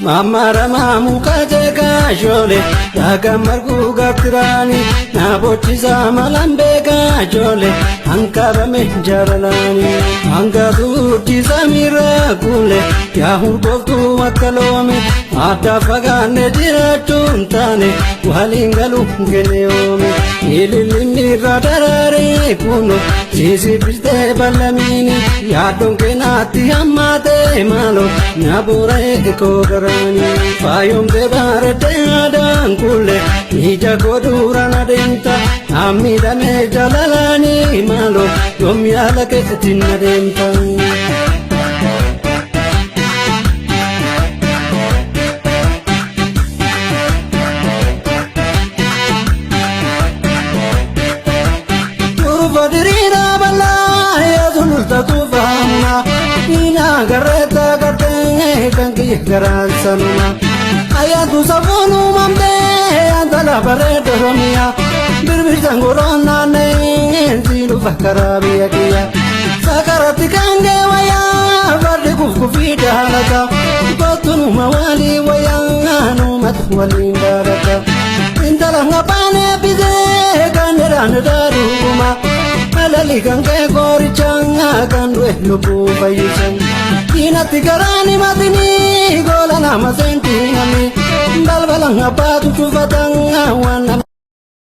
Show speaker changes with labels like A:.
A: Mamara mamu kajeka jole daga margu gakrani na bochiza malambe jole ankara me jaralani anga duti zamira kule ya hurgotu makalome ata fagane diratuntane walingalu geneome ililini radarare kuno sisi biste balamini ya donke nati amate malo nabure ko Fayom de barete adan kule Nija kodurana denta Amida me jalalani malo Yom yala ke tina denta Tufadirina bala ya zulta tufana Ina gareta garte kanki garan sanuma ayatu sabunu mamde andala baredo romia birbir jangorona ne zilu fakarabiya kiya sakarati kange waya barde kufi dalaka kotunu mawali waya anu matwali daraka indala ngapane bize kaneran daruma alali kange gorichanga kandwe lupu bayisan Inati garani matini gola nama senti nami balbalanga patu chufatanga wana